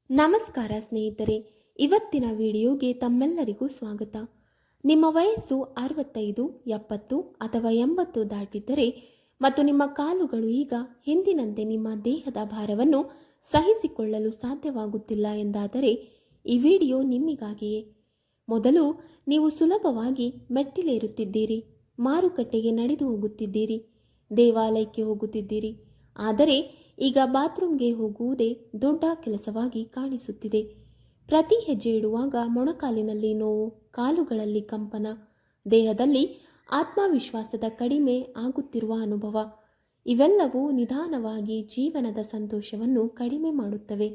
ನಮಸ್ಕಾರ ಸ್ನೇಹಿತರೆ, ಇವತ್ತಿನ ವಿಡಿಯೋಗೆ ತಮ್ಮೆಲ್ಲರಿಗೂ ಸ್ವಾಗತ. ನಿಮ್ಮ ವಯಸ್ಸು 65, 70 ಅಥವಾ 80 ದಾಟಿದ್ದರೆ ಮತ್ತು ನಿಮ್ಮ ಕಾಲುಗಳು ಈಗ ಹಿಂದಿನಂತೆ ನಿಮ್ಮ ದೇಹದ ಭಾರವನ್ನು ಸಹಿಸಿಕೊಳ್ಳಲು ಸಾಧ್ಯವಾಗುತ್ತಿಲ್ಲ ಎಂದಾದರೆ ಈ ವಿಡಿಯೋ ನಿಮಗಾಗಿಯೇ. ಮೊದಲು ನೀವು ಸುಲಭವಾಗಿ ಮೆಟ್ಟಿಲೇರುತ್ತಿದ್ದೀರಿ, ಮಾರುಕಟ್ಟೆಗೆ ನಡೆದು ಹೋಗುತ್ತಿದ್ದೀರಿ, ದೇವಾಲಯಕ್ಕೆ ಹೋಗುತ್ತಿದ್ದೀರಿ. ಆದರೆ ಈಗ ಬಾತ್ರೂಮ್ಗೆ ಹೋಗುವುದೇ ದೊಡ್ಡ ಕೆಲಸವಾಗಿ ಕಾಣಿಸುತ್ತಿದೆ. ಪ್ರತಿ ಹೆಜ್ಜೆ ಇಡುವಾಗ ಮೊಣಕಾಲಿನಲ್ಲಿ ನೋವು, ಕಾಲುಗಳಲ್ಲಿ ಕಂಪನ, ದೇಹದಲ್ಲಿ ಆತ್ಮವಿಶ್ವಾಸದ ಕಡಿಮೆ ಆಗುತ್ತಿರುವ ಅನುಭವ. ಇವೆಲ್ಲವೂ ನಿಧಾನವಾಗಿ ಜೀವನದ ಸಂತೋಷವನ್ನು ಕಡಿಮೆ ಮಾಡುತ್ತವೆ.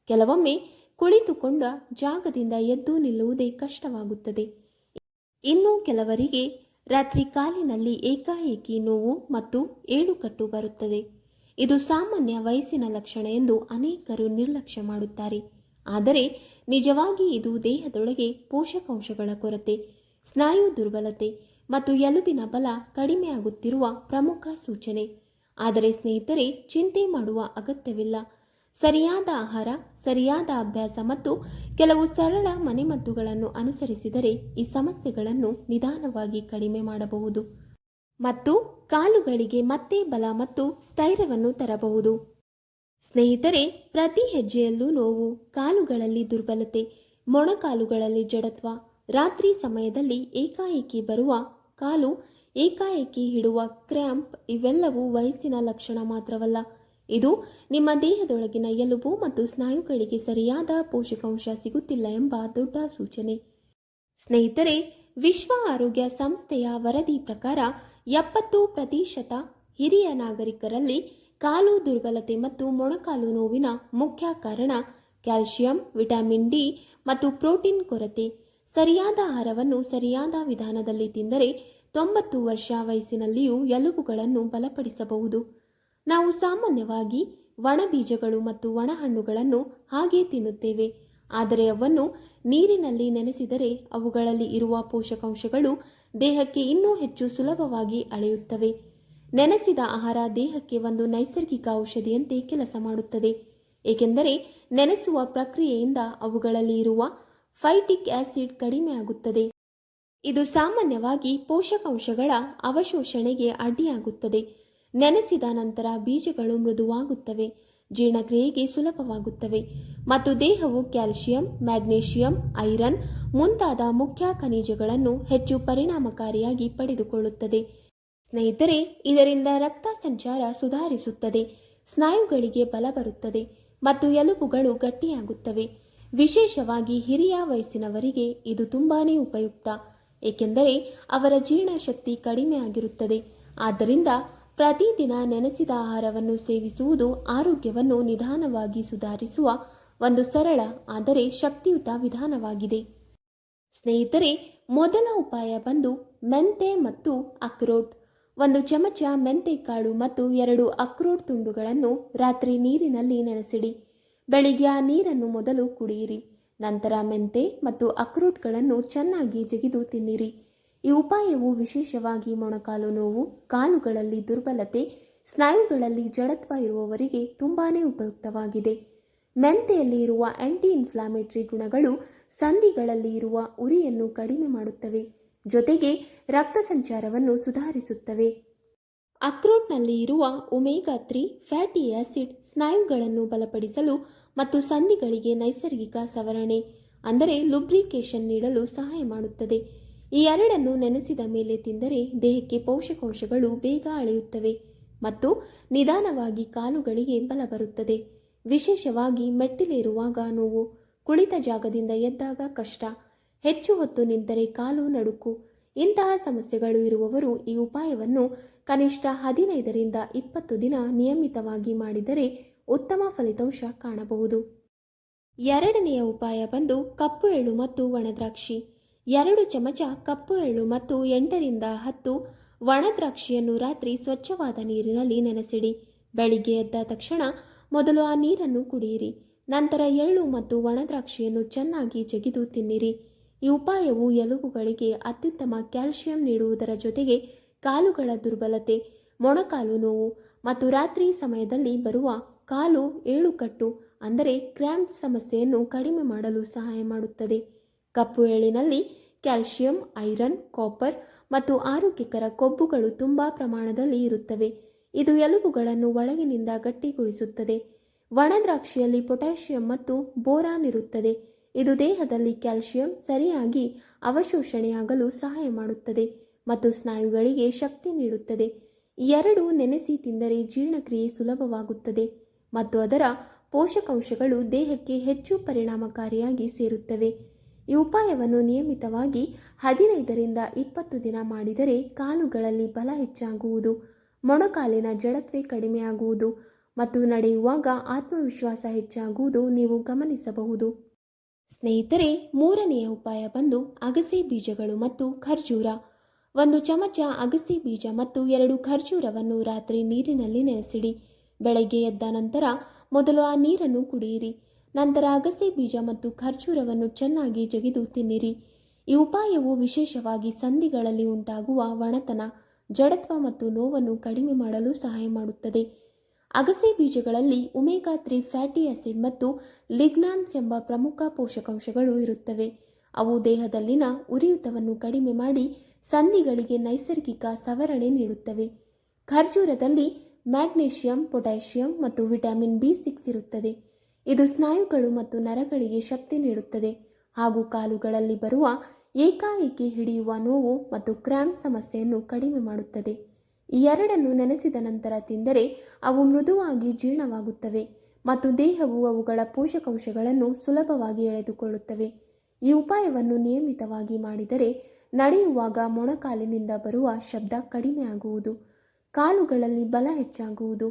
ಕೆಲವೊಮ್ಮೆ ಕುಳಿತುಕೊಂಡ ಜಾಗದಿಂದ ಎದ್ದು ನಿಲ್ಲುವುದೇ ಕಷ್ಟವಾಗುತ್ತದೆ. ಇನ್ನು ಕೆಲವರಿಗೆ ರಾತ್ರಿ ಕಾಲಿನಲ್ಲಿ ಏಕಾಏಕಿ ನೋವು ಮತ್ತು ಏಳುಕಟ್ಟು ಬರುತ್ತದೆ. ಇದು ಸಾಮಾನ್ಯ ವಯಸ್ಸಿನ ಲಕ್ಷಣ ಎಂದು ಅನೇಕರು ನಿರ್ಲಕ್ಷ್ಯ ಮಾಡುತ್ತಾರೆ. ಆದರೆ ನಿಜವಾಗಿ ಇದು ದೇಹದೊಳಗೆ ಪೋಷಕಾಂಶಗಳ ಕೊರತೆ, ಸ್ನಾಯು ದುರ್ಬಲತೆ ಮತ್ತು ಎಲುಬಿನ ಬಲ ಕಡಿಮೆಯಾಗುತ್ತಿರುವ ಪ್ರಮುಖ ಸೂಚನೆ. ಆದರೆ ಸ್ನೇಹಿತರೆ, ಚಿಂತೆ ಮಾಡುವ ಅಗತ್ಯವಿಲ್ಲ. ಸರಿಯಾದ ಆಹಾರ, ಸರಿಯಾದ ಅಭ್ಯಾಸ ಮತ್ತು ಕೆಲವು ಸರಳ ಮನೆಮದ್ದುಗಳನ್ನು ಅನುಸರಿಸಿದರೆ ಈ ಸಮಸ್ಯೆಗಳನ್ನು ನಿಧಾನವಾಗಿ ಕಡಿಮೆ ಮಾಡಬಹುದು ಮತ್ತು ಕಾಲುಗಳಿಗೆ ಮತ್ತೆ ಬಲ ಮತ್ತು ಸ್ಥೈರ್ಯವನ್ನು ತರಬಹುದು. ಸ್ನೇಹಿತರೆ, ಪ್ರತಿ ಹೆಜ್ಜೆಯಲ್ಲೂ ನೋವು, ಕಾಲುಗಳಲ್ಲಿ ದುರ್ಬಲತೆ, ಮೊಣಕಾಲುಗಳಲ್ಲಿ ಜಡತ್ವ, ರಾತ್ರಿ ಸಮಯದಲ್ಲಿ ಏಕಾಏಕಿ ಬರುವ ಕಾಲು ಏಕಾಏಕಿ ಹಿಡುವ ಕ್ರ್ಯಾಂಪ್ ಇವೆಲ್ಲವೂ ವಯಸ್ಸಿನ ಲಕ್ಷಣ ಮಾತ್ರವಲ್ಲ. ಇದು ನಿಮ್ಮ ದೇಹದೊಳಗಿನ ಎಲುಬು ಮತ್ತು ಸ್ನಾಯುಗಳಿಗೆ ಸರಿಯಾದ ಪೋಷಕಾಂಶ ಸಿಗುತ್ತಿಲ್ಲ ಎಂಬ ದೊಡ್ಡ ಸೂಚನೆ. ಸ್ನೇಹಿತರೆ, ವಿಶ್ವ ಆರೋಗ್ಯ ಸಂಸ್ಥೆಯ ವರದಿ ಪ್ರಕಾರ 70% ಹಿರಿಯ ನಾಗರಿಕರಲ್ಲಿ ಕಾಲು ದುರ್ಬಲತೆ ಮತ್ತು ಮೊಣಕಾಲು ನೋವಿನ ಮುಖ್ಯ ಕಾರಣ ಕ್ಯಾಲ್ಸಿಯಂ, ವಿಟಮಿನ್ ಡಿ ಮತ್ತು ಪ್ರೋಟೀನ್ ಕೊರತೆ. ಸರಿಯಾದ ಆಹಾರವನ್ನು ಸರಿಯಾದ ವಿಧಾನದಲ್ಲಿ ತಿಂದರೆ 90 ವರ್ಷ ವಯಸ್ಸಿನಲ್ಲಿಯೂ ಎಲುಬುಗಳನ್ನು ಬಲಪಡಿಸಬಹುದು. ನಾವು ಸಾಮಾನ್ಯವಾಗಿ ಒಣ ಬೀಜಗಳು ಮತ್ತು ಒಣ ಹಣ್ಣುಗಳನ್ನು ಹಾಗೆ ತಿನ್ನುತ್ತೇವೆ, ಆದರೆ ಅವನ್ನು ನೀರಿನಲ್ಲಿ ನೆನೆಸಿದರೆ ಅವುಗಳಲ್ಲಿ ಇರುವ ಪೋಷಕಾಂಶಗಳು ದೇಹಕ್ಕೆ ಇನ್ನೂ ಹೆಚ್ಚು ಸುಲಭವಾಗಿ ಅಳೆಯುತ್ತವೆ. ನೆನೆಸಿದ ಆಹಾರ ದೇಹಕ್ಕೆ ಒಂದು ನೈಸರ್ಗಿಕ ಔಷಧಿಯಂತೆ ಕೆಲಸ ಮಾಡುತ್ತದೆ, ಏಕೆಂದರೆ ನೆನೆಸುವ ಪ್ರಕ್ರಿಯೆಯಿಂದ ಅವುಗಳಲ್ಲಿ ಇರುವ ಫೈಟಿಕ್ ಆಸಿಡ್ ಕಡಿಮೆಯಾಗುತ್ತದೆ. ಇದು ಸಾಮಾನ್ಯವಾಗಿ ಪೋಷಕಾಂಶಗಳ ಅವಶೋಷಣೆಗೆ ಅಡ್ಡಿಯಾಗುತ್ತದೆ. ನೆನೆಸಿದ ನಂತರ ಬೀಜಗಳು ಮೃದುವಾಗುತ್ತವೆ, ಜೀರ್ಣಕ್ರಿಯೆಗೆ ಸುಲಭವಾಗುತ್ತವೆ ಮತ್ತು ದೇಹವು ಕ್ಯಾಲ್ಸಿಯಂ, ಮ್ಯಾಗ್ನೀಷಿಯಂ, ಐರನ್ ಮುಂತಾದ ಮುಖ್ಯ ಖನಿಜಗಳನ್ನು ಹೆಚ್ಚು ಪರಿಣಾಮಕಾರಿಯಾಗಿ ಪಡೆದುಕೊಳ್ಳುತ್ತದೆ. ಸ್ನೇಹಿತರೆ, ಇದರಿಂದ ರಕ್ತ ಸಂಚಾರ ಸುಧಾರಿಸುತ್ತದೆ, ಸ್ನಾಯುಗಳಿಗೆ ಬಲ ಬರುತ್ತದೆ ಮತ್ತು ಎಲುಬುಗಳು ಗಟ್ಟಿಯಾಗುತ್ತವೆ. ವಿಶೇಷವಾಗಿ ಹಿರಿಯ ವಯಸ್ಸಿನವರಿಗೆ ಇದು ತುಂಬಾನೇ ಉಪಯುಕ್ತ, ಏಕೆಂದರೆ ಅವರ ಜೀರ್ಣಶಕ್ತಿ ಕಡಿಮೆ ಆಗಿರುತ್ತದೆ. ಆದ್ದರಿಂದ ಪ್ರತಿದಿನ ನೆನೆಸಿದ ಆಹಾರವನ್ನು ಸೇವಿಸುವುದು ಆರೋಗ್ಯವನ್ನು ನಿಧಾನವಾಗಿ ಸುಧಾರಿಸುವ ಒಂದು ಸರಳ ಆದರೆ ಶಕ್ತಿಯುತ ವಿಧಾನವಾಗಿದೆ. ಸ್ನೇಹಿತರೆ, ಮೊದಲ ಉಪಾಯ ಬಂದು ಮೆಂತೆ ಮತ್ತು ಅಕ್ರೋಟ್. 1 ಚಮಚ ಮೆಂತೆಕಾಳು ಮತ್ತು 2 ಅಕ್ರೋಟ್ ತುಂಡುಗಳನ್ನು ರಾತ್ರಿ ನೀರಿನಲ್ಲಿ ನೆನೆಸಿಡಿ. ಬೆಳಿಗ್ಗೆ ಆ ನೀರನ್ನು ಮೊದಲು ಕುಡಿಯಿರಿ. ನಂತರ ಮೆಂತೆ ಮತ್ತು ಅಕ್ರೋಟ್ಗಳನ್ನು ಚೆನ್ನಾಗಿ ಜಗಿದು ತಿನ್ನಿರಿ. ಈ ಉಪಾಯವು ವಿಶೇಷವಾಗಿ ಮೊಣಕಾಲು ನೋವು, ಕಾಲುಗಳಲ್ಲಿ ದುರ್ಬಲತೆ, ಸ್ನಾಯುಗಳಲ್ಲಿ ಜಡತ್ವ ಇರುವವರಿಗೆ ತುಂಬಾನೇ ಉಪಯುಕ್ತವಾಗಿದೆ. ಮೆಂತೆಯಲ್ಲಿ ಇರುವ ಆಂಟಿ ಇನ್ಫ್ಲಾಮೇಟರಿ ಗುಣಗಳು ಸಂಧಿಗಳಲ್ಲಿ ಇರುವ ಉರಿಯನ್ನು ಕಡಿಮೆ ಮಾಡುತ್ತವೆ, ಜೊತೆಗೆ ರಕ್ತ ಸಂಚಾರವನ್ನು ಸುಧಾರಿಸುತ್ತವೆ. ಅಕ್ರೋಟ್ನಲ್ಲಿ ಇರುವ ಒಮೆಗಾ 3 ಫ್ಯಾಟಿ ಆಸಿಡ್ ಸ್ನಾಯುಗಳನ್ನು ಬಲಪಡಿಸಲು ಮತ್ತು ಸಂಧಿಗಳಿಗೆ ನೈಸರ್ಗಿಕ ಸವರಣೆ ಅಂದರೆ ಲುಬ್ರಿಕೇಶನ್ ನೀಡಲು ಸಹಾಯ ಮಾಡುತ್ತದೆ. ಈ ಎರಡನ್ನು ನೆನೆಸಿದ ಮೇಲೆ ತಿಂದರೆ ದೇಹಕ್ಕೆ ಪೋಷಕಾಂಶಗಳು ಬೇಗ ಅಳೆಯುತ್ತವೆ ಮತ್ತು ನಿಧಾನವಾಗಿ ಕಾಲುಗಳಿಗೆ ಬಲ ಬರುತ್ತದೆ. ವಿಶೇಷವಾಗಿ ಮೆಟ್ಟಿಲೇರುವಾಗ ನೋವು, ಕುಳಿತ ಜಾಗದಿಂದ ಎದ್ದಾಗ ಕಷ್ಟ, ಹೆಚ್ಚು ಹೊತ್ತು ನಿಂತರೆ ಕಾಲು ನಡುಕು ಇಂತಹ ಸಮಸ್ಯೆಗಳು ಇರುವವರು ಈ ಉಪಾಯವನ್ನು ಕನಿಷ್ಠ 15ರಿಂದ 20 ದಿನ ನಿಯಮಿತವಾಗಿ ಮಾಡಿದರೆ ಉತ್ತಮ ಫಲಿತಾಂಶ ಕಾಣಬಹುದು. ಎರಡನೆಯ ಉಪಾಯ ಬಂದು ಕಪ್ಪು ಎಳ್ಳು ಮತ್ತು ಒಣದ್ರಾಕ್ಷಿ. 2 ಚಮಚ ಕಪ್ಪು ಎಳ್ಳು ಮತ್ತು 8ರಿಂದ 10 ಒಣದ್ರಾಕ್ಷಿಯನ್ನು ರಾತ್ರಿ ಸ್ವಚ್ಛವಾದ ನೀರಿನಲ್ಲಿ ನೆನೆಸಿಡಿ. ಬೆಳಿಗ್ಗೆ ಎದ್ದ ತಕ್ಷಣ ಮೊದಲು ಆ ನೀರನ್ನು ಕುಡಿಯಿರಿ. ನಂತರ ಎಳ್ಳು ಮತ್ತು ಒಣದ್ರಾಕ್ಷಿಯನ್ನು ಚೆನ್ನಾಗಿ ಜಗಿದು ತಿನ್ನಿರಿ. ಈ ಉಪಾಯವು ಎಲುಬುಗಳಿಗೆ ಅತ್ಯುತ್ತಮ ಕ್ಯಾಲ್ಸಿಯಂ ನೀಡುವುದರ ಜೊತೆಗೆ ಕಾಲುಗಳ ದುರ್ಬಲತೆ, ಮೊಣಕಾಲು ನೋವು ಮತ್ತು ರಾತ್ರಿ ಸಮಯದಲ್ಲಿ ಬರುವ ಕಾಲು ಏಳುಕಟ್ಟು ಅಂದರೆ ಕ್ರ್ಯಾಂಪ್ಸ್ ಸಮಸ್ಯೆಯನ್ನು ಕಡಿಮೆ ಮಾಡಲು ಸಹಾಯ ಮಾಡುತ್ತದೆ. ಕಪ್ಪು ಎಳ್ಳಿನಲ್ಲಿ ಕ್ಯಾಲ್ಸಿಯಂ, ಐರನ್, ಕಾಪರ್ ಮತ್ತು ಆರೋಗ್ಯಕರ ಕೊಬ್ಬುಗಳು ತುಂಬ ಪ್ರಮಾಣದಲ್ಲಿ ಇರುತ್ತವೆ. ಇದು ಎಲುಬುಗಳನ್ನು ಒಳಗಿನಿಂದ ಗಟ್ಟಿಗೊಳಿಸುತ್ತದೆ. ಒಣದ್ರಾಕ್ಷಿಯಲ್ಲಿ ಪೊಟ್ಯಾಷಿಯಂ ಮತ್ತು ಬೋರಾನ್ ಇರುತ್ತದೆ. ಇದು ದೇಹದಲ್ಲಿ ಕ್ಯಾಲ್ಸಿಯಂ ಸರಿಯಾಗಿ ಅವಶೋಷಣೆಯಾಗಲು ಸಹಾಯ ಮಾಡುತ್ತದೆ ಮತ್ತು ಸ್ನಾಯುಗಳಿಗೆ ಶಕ್ತಿ ನೀಡುತ್ತದೆ. ಈ ಎರಡು ನೆನೆಸಿ ತಿಂದರೆ ಜೀರ್ಣಕ್ರಿಯೆ ಸುಲಭವಾಗುತ್ತದೆ ಮತ್ತು ಅದರ ಪೋಷಕಾಂಶಗಳು ದೇಹಕ್ಕೆ ಹೆಚ್ಚು ಪರಿಣಾಮಕಾರಿಯಾಗಿ ಸೇರುತ್ತವೆ. ಈ ಉಪಾಯವನ್ನು ನಿಯಮಿತವಾಗಿ 15ರಿಂದ 20 ದಿನ ಮಾಡಿದರೆ ಕಾಲುಗಳಲ್ಲಿ ಬಲ ಹೆಚ್ಚಾಗುವುದು, ಮೊಣಕಾಲಿನ ಜಡತ್ವೆ ಕಡಿಮೆಯಾಗುವುದು ಮತ್ತು ನಡೆಯುವಾಗ ಆತ್ಮವಿಶ್ವಾಸ ಹೆಚ್ಚಾಗುವುದು ನೀವು ಗಮನಿಸಬಹುದು. ಸ್ನೇಹಿತರೆ, ಮೂರನೆಯ ಉಪಾಯ ಬಂದು ಅಗಸೆ ಬೀಜಗಳು ಮತ್ತು ಖರ್ಜೂರ. 1 ಚಮಚ ಅಗಸೆ ಬೀಜ ಮತ್ತು 2 ಖರ್ಜೂರವನ್ನು ರಾತ್ರಿ ನೀರಿನಲ್ಲಿ ನೆನೆಸಿಡಿ. ಬೆಳಗ್ಗೆ ಎದ್ದ ನಂತರ ಮೊದಲು ಆ ನೀರನ್ನು ಕುಡಿಯಿರಿ. ನಂತರ ಅಗಸೆ ಬೀಜ ಮತ್ತು ಖರ್ಜೂರವನ್ನು ಚೆನ್ನಾಗಿ ಜಗಿದು ತಿನ್ನಿರಿ. ಈ ಉಪಾಯವು ವಿಶೇಷವಾಗಿ ಸಂಧಿಗಳಲ್ಲಿ ಉಂಟಾಗುವ ಒಣತನ, ಜಡತ್ವ ಮತ್ತು ನೋವನ್ನು ಕಡಿಮೆ ಮಾಡಲು ಸಹಾಯ ಮಾಡುತ್ತದೆ. ಅಗಸೆ ಬೀಜಗಳಲ್ಲಿ ಒಮೆಗಾ 3 ಫ್ಯಾಟಿ ಆಸಿಡ್ ಮತ್ತು ಲಿಗ್ನಾನ್ಸ್ ಎಂಬ ಪ್ರಮುಖ ಪೋಷಕಾಂಶಗಳು ಇರುತ್ತವೆ. ಅವು ದೇಹದಲ್ಲಿನ ಉರಿಯೂತವನ್ನು ಕಡಿಮೆ ಮಾಡಿ ಸಂಧಿಗಳಿಗೆ ನೈಸರ್ಗಿಕ ಸವರಣೆ ನೀಡುತ್ತವೆ. ಖರ್ಜೂರದಲ್ಲಿ ಮ್ಯಾಗ್ನೀಷಿಯಂ, ಪೊಟ್ಯಾಷಿಯಂ ಮತ್ತು ವಿಟಮಿನ್ B6 ಇರುತ್ತದೆ. ಇದು ಸ್ನಾಯುಗಳು ಮತ್ತು ನರಗಳಿಗೆ ಶಕ್ತಿ ನೀಡುತ್ತದೆ ಹಾಗೂ ಕಾಲುಗಳಲ್ಲಿ ಬರುವ ಏಕಾಏಕಿ ಹಿಡಿಯುವ ನೋವು ಮತ್ತು ಕ್ರ್ಯಾಂಪ್ ಸಮಸ್ಯೆಯನ್ನು ಕಡಿಮೆ ಮಾಡುತ್ತದೆ. ಈ ಎರಡನ್ನು ನೆನೆಸಿದ ನಂತರ ತಿಂದರೆ ಅವು ಮೃದುವಾಗಿ ಜೀರ್ಣವಾಗುತ್ತವೆ ಮತ್ತು ದೇಹವು ಅವುಗಳ ಪೋಷಕಾಂಶಗಳನ್ನು ಸುಲಭವಾಗಿ ಎಳೆದುಕೊಳ್ಳುತ್ತವೆ. ಈ ಉಪಾಯವನ್ನು ನಿಯಮಿತವಾಗಿ ಮಾಡಿದರೆ ನಡೆಯುವಾಗ ಮೊಣಕಾಲಿನಿಂದ ಬರುವ ಶಬ್ದ ಕಡಿಮೆಯಾಗುವುದು, ಕಾಲುಗಳಲ್ಲಿ ಬಲ ಹೆಚ್ಚಾಗುವುದು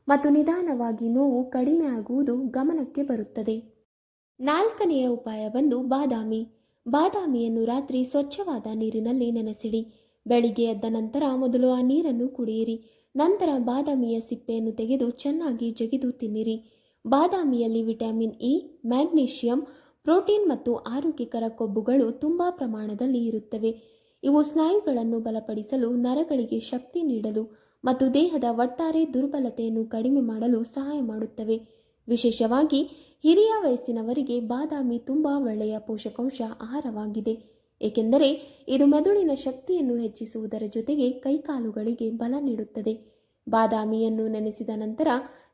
ಮತ್ತು ನಿಧಾನವಾಗಿ ನೋವು ಕಡಿಮೆ ಆಗುವುದು ಗಮನಕ್ಕೆ ಬರುತ್ತದೆ. 4ನೆಯ ಉಪಾಯ ಬಂದು ಬಾದಾಮಿ. ಬಾದಾಮಿಯನ್ನು ರಾತ್ರಿ ಸ್ವಚ್ಛವಾದ ನೀರಿನಲ್ಲಿ ನೆನೆಸಿಡಿ. ಬೆಳಿಗ್ಗೆ ಎದ್ದ ನಂತರ ಮೊದಲು ಆ ನೀರನ್ನು ಕುಡಿಯಿರಿ. ನಂತರ ಬಾದಾಮಿಯ ಸಿಪ್ಪೆಯನ್ನು ತೆಗೆದು ಚೆನ್ನಾಗಿ ಜಗಿದು ತಿನ್ನಿರಿ. ಬಾದಾಮಿಯಲ್ಲಿ ವಿಟಮಿನ್ ಇ, ಮ್ಯಾಗ್ನೀಷಿಯಂ, ಪ್ರೋಟೀನ್ ಮತ್ತು ಆರೋಗ್ಯಕರ ಕೊಬ್ಬುಗಳು ತುಂಬ ಪ್ರಮಾಣದಲ್ಲಿ ಇರುತ್ತವೆ. ಇವು ಸ್ನಾಯುಗಳನ್ನು ಬಲಪಡಿಸಲು, ನರಗಳಿಗೆ ಶಕ್ತಿ ನೀಡಲು ಮತ್ತು ದೇಹದ ಒಟ್ಟಾರೆ ದುರ್ಬಲತೆಯನ್ನು ಕಡಿಮೆ ಮಾಡಲು ಸಹಾಯ ಮಾಡುತ್ತವೆ. ವಿಶೇಷವಾಗಿ ಹಿರಿಯ ವಯಸ್ಸಿನವರಿಗೆ ಬಾದಾಮಿ ತುಂಬ ಒಳ್ಳೆಯ ಪೋಷಕಾಂಶ ಆಹಾರವಾಗಿದೆ, ಏಕೆಂದರೆ ಇದು ಮೆದುಳಿನ ಶಕ್ತಿಯನ್ನು ಹೆಚ್ಚಿಸುವುದರ ಜೊತೆಗೆ ಕೈಕಾಲುಗಳಿಗೆ ಬಲ ನೀಡುತ್ತದೆ. ಬಾದಾಮಿಯನ್ನು ನೆನೆಸಿದ ನಂತರ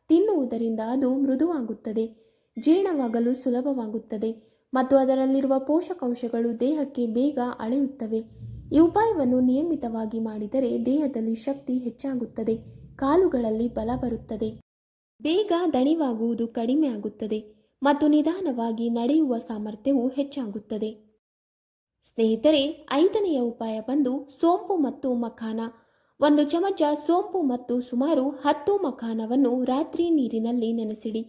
ತಿನ್ನುವುದರಿಂದ ಅದು ಮೃದುವಾಗುತ್ತದೆ, ಜೀರ್ಣವಾಗಲು ಸುಲಭವಾಗುತ್ತದೆ ಮತ್ತು ಅದರಲ್ಲಿರುವ ಪೋಷಕಾಂಶಗಳು ದೇಹಕ್ಕೆ ಬೇಗ ಅಳೆಯುತ್ತವೆ. ಈ ಉಪಾಯವನ್ನು ನಿಯಮಿತವಾಗಿ ಮಾಡಿದರೆ ದೇಹದಲ್ಲಿ ಶಕ್ತಿ ಹೆಚ್ಚಾಗುತ್ತದೆ, ಕಾಲುಗಳಲ್ಲಿ ಬಲ ಬರುತ್ತದೆ, ಬೇಗ ದಣಿವಾಗುವುದು ಕಡಿಮೆ ಆಗುತ್ತದೆ ಮತ್ತು ನಿಧಾನವಾಗಿ ನಡೆಯುವ ಸಾಮರ್ಥ್ಯವು ಹೆಚ್ಚಾಗುತ್ತದೆ. ಸ್ನೇಹಿತರೆ, 5ನೆಯ ಉಪಾಯ ಬಂದು ಸೋಂಪು ಮತ್ತು ಮಖಾನ. 1 ಚಮಚ ಸೋಂಪು ಮತ್ತು ಸುಮಾರು 10 ಮಖಾನವನ್ನು ರಾತ್ರಿ ನೀರಿನಲ್ಲಿ ನೆನೆಸಿಡಿ.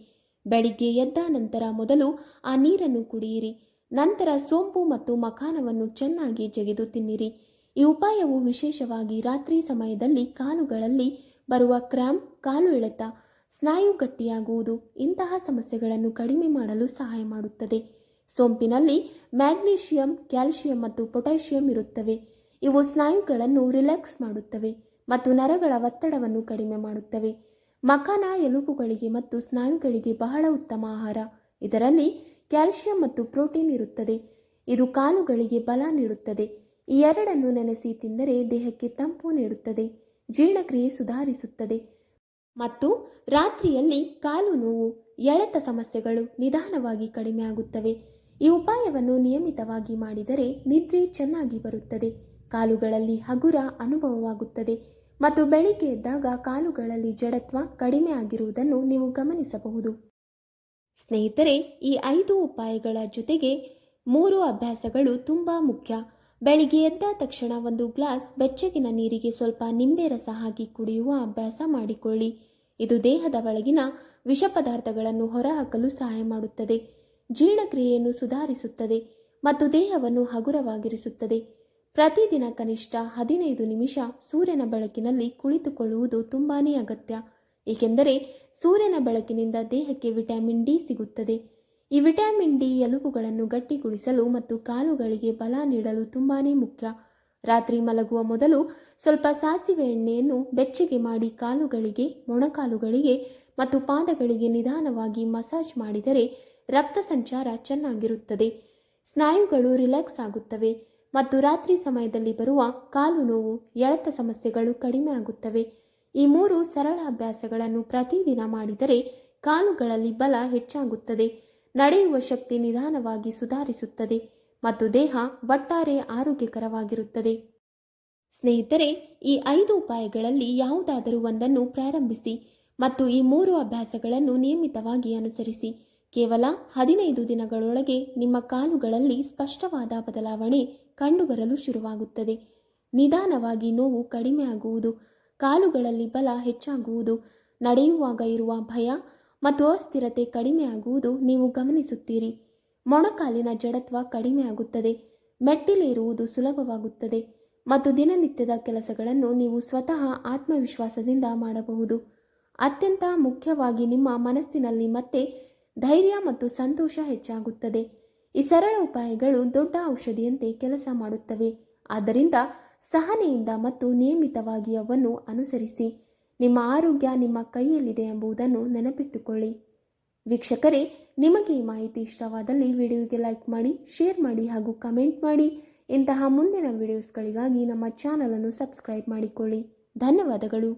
ಬೆಳಿಗ್ಗೆ ಎದ್ದ ನಂತರ ಮೊದಲು ಆ ನೀರನ್ನು ಕುಡಿಯಿರಿ. ನಂತರ ಸೋಂಪು ಮತ್ತು ಮಖಾನವನ್ನು ಚೆನ್ನಾಗಿ ಜಗಿದು ತಿನ್ನಿರಿ. ಈ ಉಪಾಯವು ವಿಶೇಷವಾಗಿ ರಾತ್ರಿ ಸಮಯದಲ್ಲಿ ಕಾಲುಗಳಲ್ಲಿ ಬರುವ ಕ್ರ್ಯಾಂಪ್, ಕಾಲು ಎಳೆತ, ಸ್ನಾಯು ಗಟ್ಟಿಯಾಗುವುದು ಇಂತಹ ಸಮಸ್ಯೆಗಳನ್ನು ಕಡಿಮೆ ಮಾಡಲು ಸಹಾಯ ಮಾಡುತ್ತದೆ. ಸೋಂಪಿನಲ್ಲಿ ಮ್ಯಾಗ್ನೀಷಿಯಂ, ಕ್ಯಾಲ್ಸಿಯಂ ಮತ್ತು ಪೊಟ್ಯಾಷಿಯಂ ಇರುತ್ತವೆ. ಇವು ಸ್ನಾಯುಗಳನ್ನು ರಿಲ್ಯಾಕ್ಸ್ ಮಾಡುತ್ತವೆ ಮತ್ತು ನರಗಳ ಒತ್ತಡವನ್ನು ಕಡಿಮೆ ಮಾಡುತ್ತವೆ. ಮಖಾನ ಎಲುಬುಗಳಿಗೆ ಮತ್ತು ಸ್ನಾಯುಗಳಿಗೆ ಬಹಳ ಉತ್ತಮ ಆಹಾರ. ಇದರಲ್ಲಿ ಕ್ಯಾಲ್ಸಿಯಂ ಮತ್ತು ಪ್ರೋಟೀನ್ ಇರುತ್ತದೆ. ಇದು ಕಾಲುಗಳಿಗೆ ಬಲ ನೀಡುತ್ತದೆ. ಈ ಎರಡನ್ನು ನೆನೆಸಿ ತಿಂದರೆ ದೇಹಕ್ಕೆ ತಂಪು ನೀಡುತ್ತದೆ, ಜೀರ್ಣಕ್ರಿಯೆ ಸುಧಾರಿಸುತ್ತದೆ ಮತ್ತು ರಾತ್ರಿಯಲ್ಲಿ ಕಾಲು ನೋವು, ಎಳೆತ ಸಮಸ್ಯೆಗಳು ನಿಧಾನವಾಗಿ ಕಡಿಮೆ ಆಗುತ್ತವೆ. ಈ ಉಪಾಯವನ್ನು ನಿಯಮಿತವಾಗಿ ಮಾಡಿದರೆ ನಿದ್ರೆ ಚೆನ್ನಾಗಿ ಬರುತ್ತದೆ, ಕಾಲುಗಳಲ್ಲಿ ಹಗುರ ಅನುಭವವಾಗುತ್ತದೆ ಮತ್ತು ಬೆಳಿಗ್ಗೆ ಎದ್ದಾಗ ಕಾಲುಗಳಲ್ಲಿ ಜಡತ್ವ ಕಡಿಮೆ ಆಗಿರುವುದನ್ನು ನೀವು ಗಮನಿಸಬಹುದು. ಸ್ನೇಹಿತರೆ, ಈ 5 ಉಪಾಯಗಳ ಜೊತೆಗೆ 3 ಅಭ್ಯಾಸಗಳು ತುಂಬ ಮುಖ್ಯ. ಬೆಳಿಗ್ಗೆ ಎದ್ದ ತಕ್ಷಣ 1 ಗ್ಲಾಸ್ ಬೆಚ್ಚಗಿನ ನೀರಿಗೆ ಸ್ವಲ್ಪ ನಿಂಬೆ ರಸ ಹಾಕಿ ಕುಡಿಯುವ ಅಭ್ಯಾಸ ಮಾಡಿಕೊಳ್ಳಿ. ಇದು ದೇಹದ ಒಳಗಿನ ವಿಷ ಪದಾರ್ಥಗಳನ್ನು ಹೊರಹಾಕಲು ಸಹಾಯ ಮಾಡುತ್ತದೆ, ಜೀರ್ಣಕ್ರಿಯೆಯನ್ನು ಸುಧಾರಿಸುತ್ತದೆ ಮತ್ತು ದೇಹವನ್ನು ಹಗುರವಾಗಿರಿಸುತ್ತದೆ. ಪ್ರತಿದಿನ ಕನಿಷ್ಠ 15 ನಿಮಿಷ ಸೂರ್ಯನ ಬೆಳಕಿನಲ್ಲಿ ಕುಳಿತುಕೊಳ್ಳುವುದು ತುಂಬಾನೇ ಅಗತ್ಯ, ಏಕೆಂದರೆ ಸೂರ್ಯನ ಬೆಳಕಿನಿಂದ ದೇಹಕ್ಕೆ ವಿಟಮಿನ್ ಡಿ ಸಿಗುತ್ತದೆ. ಈ ವಿಟಮಿನ್ ಡಿ ಎಲುಬುಗಳನ್ನು ಗಟ್ಟಿಗೊಳಿಸಲು ಮತ್ತು ಕಾಲುಗಳಿಗೆ ಬಲ ನೀಡಲು ತುಂಬಾನೇ ಮುಖ್ಯ. ರಾತ್ರಿ ಮಲಗುವ ಮೊದಲು ಸ್ವಲ್ಪ ಸಾಸಿವೆ ಎಣ್ಣೆಯನ್ನು ಬೆಚ್ಚಗೆ ಮಾಡಿ ಕಾಲುಗಳಿಗೆ, ಮೊಣಕಾಲುಗಳಿಗೆ ಮತ್ತು ಪಾದಗಳಿಗೆ ನಿಧಾನವಾಗಿ ಮಸಾಜ್ ಮಾಡಿದರೆ ರಕ್ತ ಸಂಚಾರ ಚೆನ್ನಾಗಿರುತ್ತದೆ. ಸ್ನಾಯುಗಳು ರಿಲ್ಯಾಕ್ಸ್ ಆಗುತ್ತವೆ ಮತ್ತು ರಾತ್ರಿ ಸಮಯದಲ್ಲಿ ಬರುವ ಕಾಲು ನೋವು, ಎಳೆತ ಸಮಸ್ಯೆಗಳು ಕಡಿಮೆ ಆಗುತ್ತವೆ. ಈ 3 ಸರಳ ಅಭ್ಯಾಸಗಳನ್ನು ಪ್ರತಿದಿನ ಮಾಡಿದರೆ ಕಾಲುಗಳಲ್ಲಿ ಬಲ ಹೆಚ್ಚಾಗುತ್ತದೆ, ನಡೆಯುವ ಶಕ್ತಿ ನಿಧಾನವಾಗಿ ಸುಧಾರಿಸುತ್ತದೆ ಮತ್ತು ದೇಹ ಒಟ್ಟಾರೆ ಆರೋಗ್ಯಕರವಾಗಿರುತ್ತದೆ. ಸ್ನೇಹಿತರೆ, ಈ 5 ಉಪಾಯಗಳಲ್ಲಿ ಯಾವುದಾದರೂ ಒಂದನ್ನು ಪ್ರಾರಂಭಿಸಿ ಮತ್ತು ಈ 3 ಅಭ್ಯಾಸಗಳನ್ನು ನಿಯಮಿತವಾಗಿ ಅನುಸರಿಸಿ. ಕೇವಲ 15 ದಿನಗಳೊಳಗೆ ನಿಮ್ಮ ಕಾಲುಗಳಲ್ಲಿ ಸ್ಪಷ್ಟವಾದ ಬದಲಾವಣೆ ಕಂಡುಬರಲು ಶುರುವಾಗುತ್ತದೆ. ನಿಧಾನವಾಗಿ ನೋವು ಕಡಿಮೆ ಆಗುವುದು, ಕಾಲುಗಳಲ್ಲಿ ಬಲ ಹೆಚ್ಚಾಗುವುದು, ನಡೆಯುವಾಗ ಇರುವ ಭಯ ಮತ್ತು ಅಸ್ಥಿರತೆ ಕಡಿಮೆ ಆಗುವುದು ನೀವು ಗಮನಿಸುತ್ತೀರಿ. ಮೊಣಕಾಲಿನ ಜಡತ್ವ ಕಡಿಮೆ ಆಗುತ್ತದೆ, ಮೆಟ್ಟಿಲೇರುವುದು ಸುಲಭವಾಗುತ್ತದೆ ಮತ್ತು ದಿನನಿತ್ಯದ ಕೆಲಸಗಳನ್ನು ನೀವು ಸ್ವತಃ ಆತ್ಮವಿಶ್ವಾಸದಿಂದ ಮಾಡಬಹುದು. ಅತ್ಯಂತ ಮುಖ್ಯವಾಗಿ ನಿಮ್ಮ ಮನಸ್ಸಿನಲ್ಲಿ ಮತ್ತೆ ಧೈರ್ಯ ಮತ್ತು ಸಂತೋಷ ಹೆಚ್ಚಾಗುತ್ತದೆ. ಈ ಸರಳ ಉಪಾಯಗಳು ದೊಡ್ಡ ಔಷಧಿಯಂತೆ ಕೆಲಸ ಮಾಡುತ್ತವೆ. ಆದ್ದರಿಂದ ಸಹನೆಯಿಂದ ಮತ್ತು ನಿಯಮಿತವಾಗಿ ಅವನ್ನು ಅನುಸರಿಸಿ. ನಿಮ್ಮ ಆರೋಗ್ಯ ನಿಮ್ಮ ಕೈಯಲ್ಲಿದೆ ಎಂಬುದನ್ನು ನೆನಪಿಟ್ಟುಕೊಳ್ಳಿ. ವೀಕ್ಷಕರೇ, ನಿಮಗೆ ಈ ಮಾಹಿತಿ ಇಷ್ಟವಾದಲ್ಲಿ ವಿಡಿಯೋಗೆ ಲೈಕ್ ಮಾಡಿ, ಶೇರ್ ಮಾಡಿ ಹಾಗೂ ಕಮೆಂಟ್ ಮಾಡಿ. ಇಂತಹ ಮುಂದಿನ ವಿಡಿಯೋಸ್ಗಳಿಗಾಗಿ ನಮ್ಮ ಚಾನಲನ್ನು ಸಬ್ಸ್ಕ್ರೈಬ್ ಮಾಡಿಕೊಳ್ಳಿ. ಧನ್ಯವಾದಗಳು.